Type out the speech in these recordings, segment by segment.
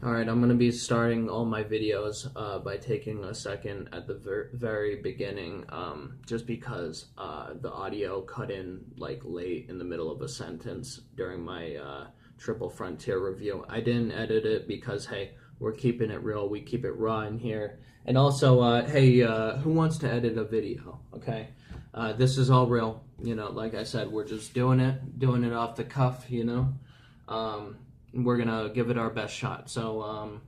Alright, I'm going to be starting all my videos by taking a second at the very beginning, just because the audio cut in like late in the middle of a sentence during my Triple Frontier review. I didn't edit it because, hey, we're keeping it real, we keep it raw in here. And also, hey, who wants to edit a video, okay? This is all real, like I said, we're just doing it off the cuff, we're gonna give it our best shot. So,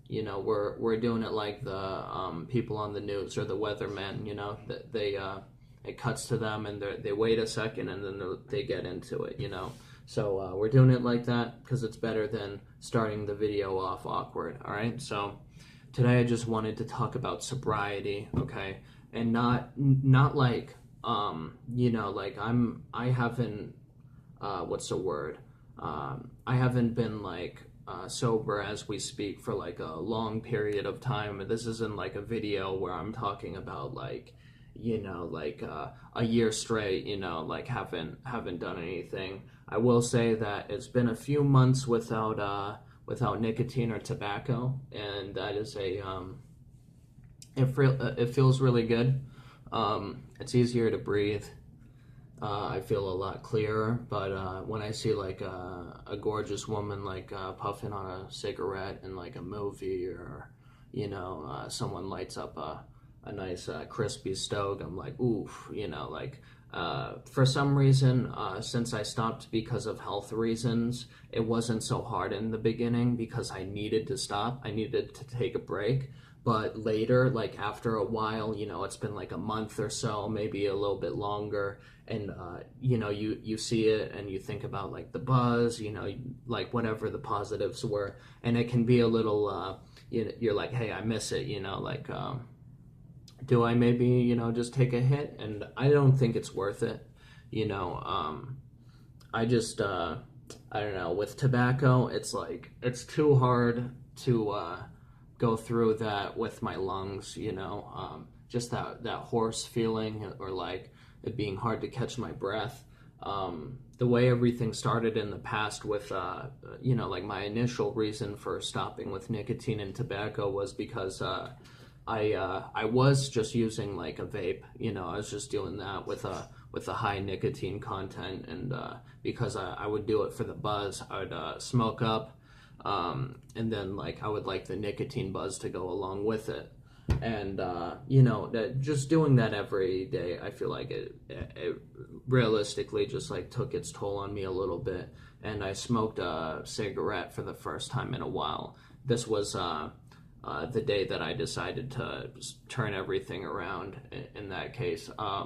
we're doing it like the people on the news or the weathermen. That it cuts to them and they wait a second and then they get into it. So we're doing it like that because it's better than starting the video off awkward. All right. So today I just wanted to talk about sobriety, okay, and not like like I haven't what's the word. I haven't been like sober as we speak for like a long period of time. This isn't like a video where I'm talking about like, a year straight, like haven't done anything. I will say that it's been a few months without nicotine or tobacco, and that is it feels really good. It's easier to breathe. I feel a lot clearer, but when I see like a gorgeous woman like puffing on a cigarette in like a movie, or someone lights up a nice crispy stove, I'm like, oof, for some reason, since I stopped because of health reasons, it wasn't so hard in the beginning because I needed to stop. I needed to take a break. But later, like after a while, it's been like a month or so, maybe a little bit longer, and you see it and you think about like the buzz, like whatever the positives were, and it can be a little, you're like, hey, I miss it, do I maybe, just take a hit? And I don't think it's worth it, I just, I don't know, with tobacco, it's like, it's too hard to, go through that with my lungs, just that hoarse feeling, or like it being hard to catch my breath. The way everything started in the past with, like my initial reason for stopping with nicotine and tobacco was because I was just using like a vape, I was just doing that with a high nicotine content, and because I would do it for the buzz, I would smoke up. And then like I would like the nicotine buzz to go along with it, and that just doing that every day, I feel like it realistically just like took its toll on me a little bit. And I smoked a cigarette for the first time in a while. This was the day that I decided to just turn everything around. In that case, I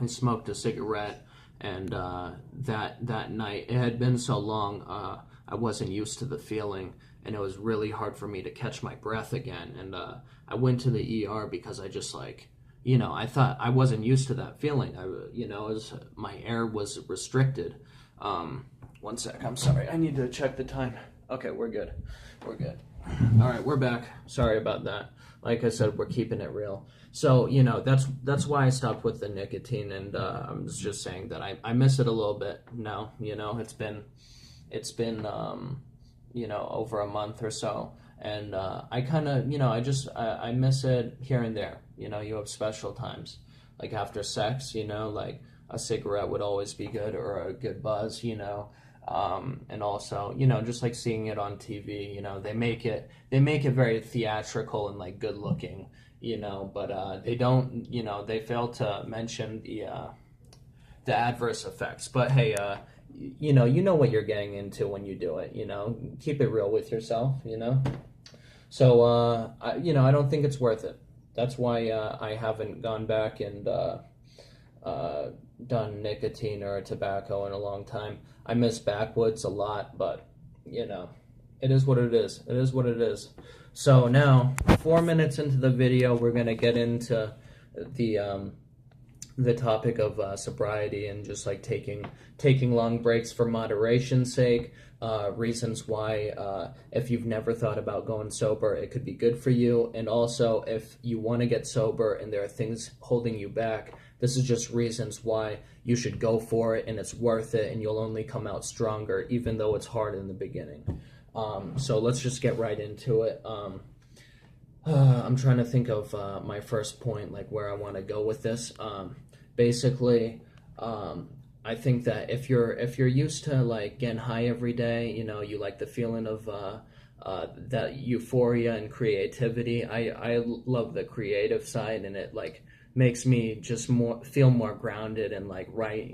smoked a cigarette, and that night, it had been so long, I wasn't used to the feeling, and it was really hard for me to catch my breath again. And I went to the ER because I just like, I thought I wasn't used to that feeling. My air was restricted. One sec, I'm sorry. I need to check the time. Okay, we're good. We're good. All right, we're back. Sorry about that. Like I said, we're keeping it real. So, that's why I stopped with the nicotine, and I'm just saying that I miss it a little bit now. It's been over a month or so, and I kind of, I miss it here and there. You have special times, like after sex, like a cigarette would always be good, or a good buzz, and also, just like seeing it on TV, they make it very theatrical and like good looking, but they don't, they fail to mention the adverse effects. But hey, you know what you're getting into when you do it, keep it real with yourself, So, I don't think it's worth it. That's why I haven't gone back and done nicotine or tobacco in a long time. I miss backwoods a lot, but, it is what it is. It is what it is. So now, 4 minutes into the video, we're going to get into the topic of sobriety, and just like taking long breaks for moderation's sake, reasons why if you've never thought about going sober, it could be good for you. And also, if you want to get sober and there are things holding you back, this is just reasons why you should go for it, and it's worth it, and you'll only come out stronger, even though it's hard in the beginning. So let's just get right into it. I'm trying to think of my first point, like where I want to go with this. Basically, I think that if you're used to like getting high every day, you like the feeling of that euphoria and creativity. I love the creative side, and it like makes me just more feel more grounded and like right.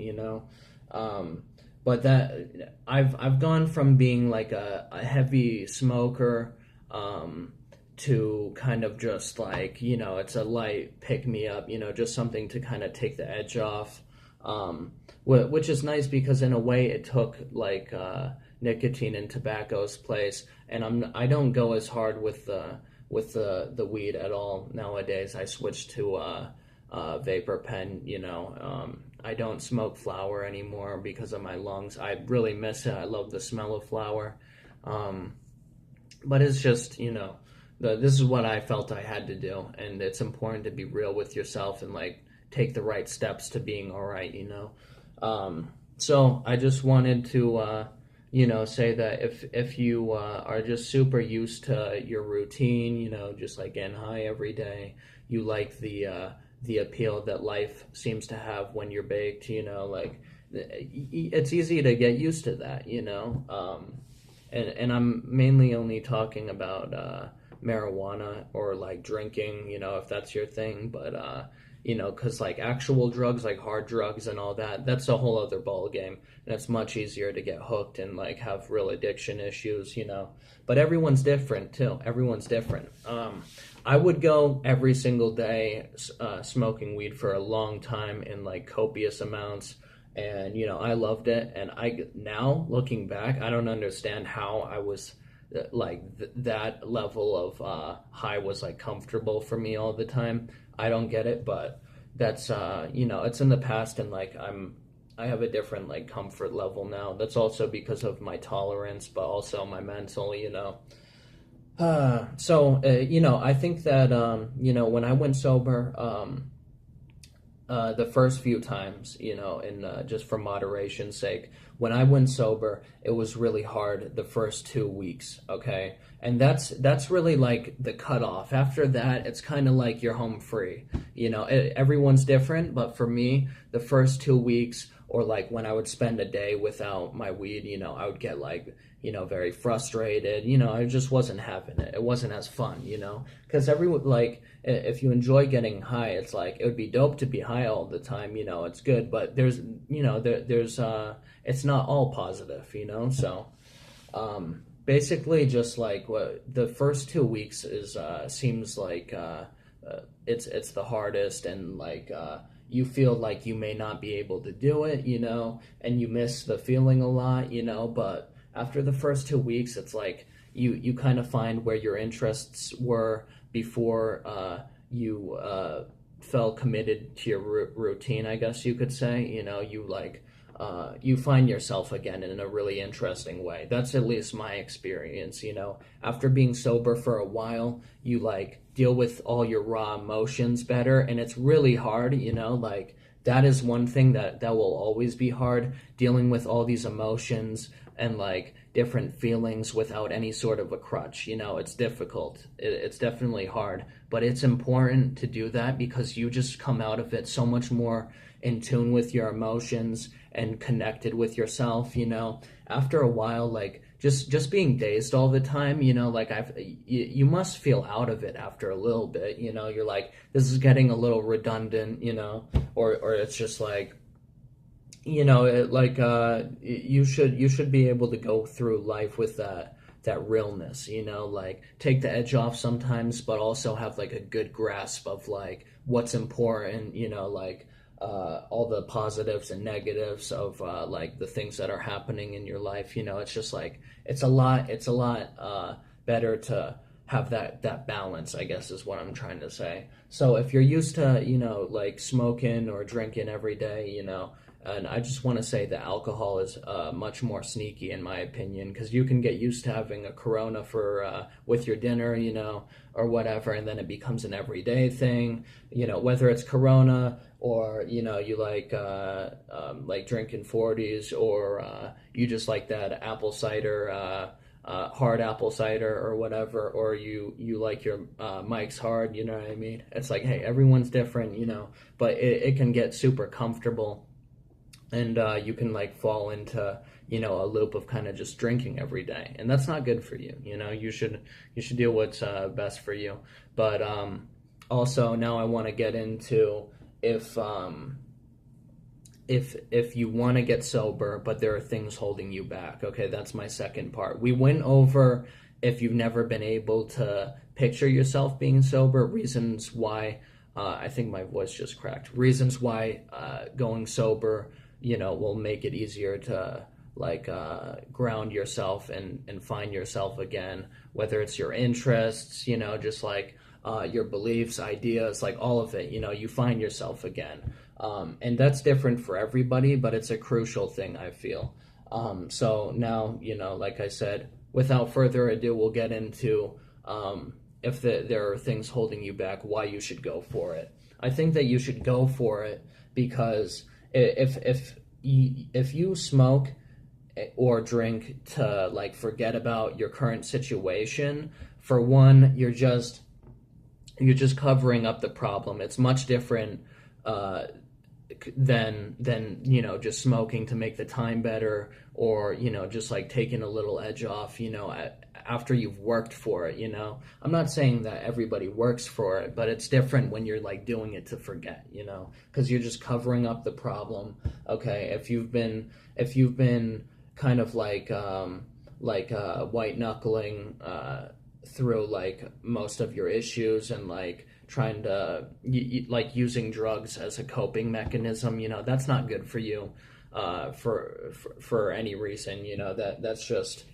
But that I've gone from being like a heavy smoker to kind of just like, it's a light pick me up, just something to kind of take the edge off. Which is nice because in a way it took like nicotine and tobacco's place, and I don't go as hard with the weed at all nowadays. I switched to vapor pen. I don't smoke flower anymore because of my lungs. I really miss it. I love the smell of flower, but it's just this is what I felt I had to do, and it's important to be real with yourself and like take the right steps to being all right. So I just wanted to say that if you are just super used to your routine, just like getting high every day, you like the appeal that life seems to have when you're baked, like it's easy to get used to that. And I'm mainly only talking about marijuana or like drinking, if that's your thing, but because like actual drugs, like hard drugs and all that, that's a whole other ball game, and it's much easier to get hooked and like have real addiction issues. But everyone's different too. Everyone's different. I would go every single day smoking weed for a long time in like copious amounts, and I loved it. And now looking back, I don't understand how I was like that level of high was like comfortable for me all the time. I don't get it, but that's it's in the past, and like I have a different like comfort level now. That's also because of my tolerance, but also my mental. I think that when I went sober, the first few times, and just for moderation's sake, when I went sober, it was really hard the first 2 weeks, okay? And that's really like the cutoff. After that, it's kind of like you're home free. Everyone's different, but for me, the first 2 weeks, or like when I would spend a day without my weed, I would get like, very frustrated. I just wasn't having it. It wasn't as fun, because everyone, like, if you enjoy getting high, it's like, it would be dope to be high all the time, it's good, but there's it's not all positive, so, basically just like what the first 2 weeks is, seems like, it's the hardest, and like, you feel like you may not be able to do it, and you miss the feeling a lot, but after the first 2 weeks, it's like you kind of find where your interests were before you felt committed to your routine, I guess you could say. You like you find yourself again in a really interesting way. That's at least my experience. After being sober for a while, you like deal with all your raw emotions better, and it's really hard. Like that is one thing that will always be hard, dealing with all these emotions and like different feelings without any sort of a crutch. It's difficult. It's definitely hard, but it's important to do that because you just come out of it so much more in tune with your emotions and connected with yourself. After a while, like just being dazed all the time, like you must feel out of it after a little bit. You're like, this is getting a little redundant, or it's just like, you should be able to go through life with that realness, like take the edge off sometimes, but also have like a good grasp of like what's important, like all the positives and negatives of like the things that are happening in your life. It's just like it's a lot better to have that balance, I guess is what I'm trying to say. So if you're used to like smoking or drinking every day, and I just want to say that alcohol is much more sneaky in my opinion, because you can get used to having a Corona for with your dinner, or whatever, and then it becomes an everyday thing, whether it's Corona or you like drinking 40s, or you just like that apple cider hard apple cider or whatever, or you like your Mike's Hard, you know what I mean? It's like, hey, everyone's different, you know, but it can get super comfortable, and you can like fall into, you know, a loop of kind of just drinking every day, and that's not good for you. You know, you should do what's best for you. But also now I want to get into if if you want to get sober, but there are things holding you back. Okay, that's my second part. We went over if you've never been able to picture yourself being sober, reasons why. I think my voice just cracked. Reasons why going sober, you know, will make it easier to like ground yourself and find yourself again. Whether it's your interests, you know, just like your beliefs, ideas, like all of it. You know, you find yourself again. And that's different for everybody, but it's a crucial thing, I feel. So now, you know, like I said, without further ado, we'll get into if there are things holding you back, why you should go for it. I think that you should go for it because if you smoke or drink to like forget about your current situation, for one, you're just covering up the problem. It's much different than you know, just smoking to make the time better, or you know, just like taking a little edge off, you know, after you've worked for it. You know, I'm not saying that everybody works for it, but it's different when you're like doing it to forget, you know, because you're just covering up the problem. Okay, if you've been kind of like white knuckling through like most of your issues, and like trying to like using drugs as a coping mechanism, you know, that's not good for you for any reason. You know, that's just,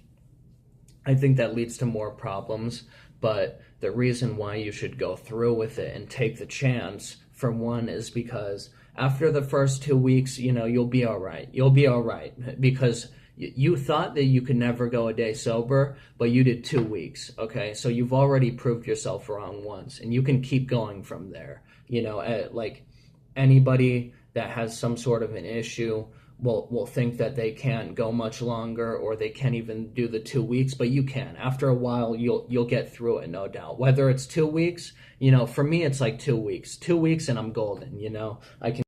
I think that leads to more problems. But the reason why you should go through with it and take the chance, for one, is because after the first 2 weeks, you know, you'll be all right. You'll be all right because you thought that you could never go a day sober, but you did 2 weeks. Okay, so you've already proved yourself wrong once, and you can keep going from there. You know, like anybody that has some sort of an issue will think that they can't go much longer, or they can't even do the 2 weeks, but you can. After a while, you'll get through it, no doubt. Whether it's 2 weeks, you know, for me it's like 2 weeks. 2 weeks and I'm golden. You know, I can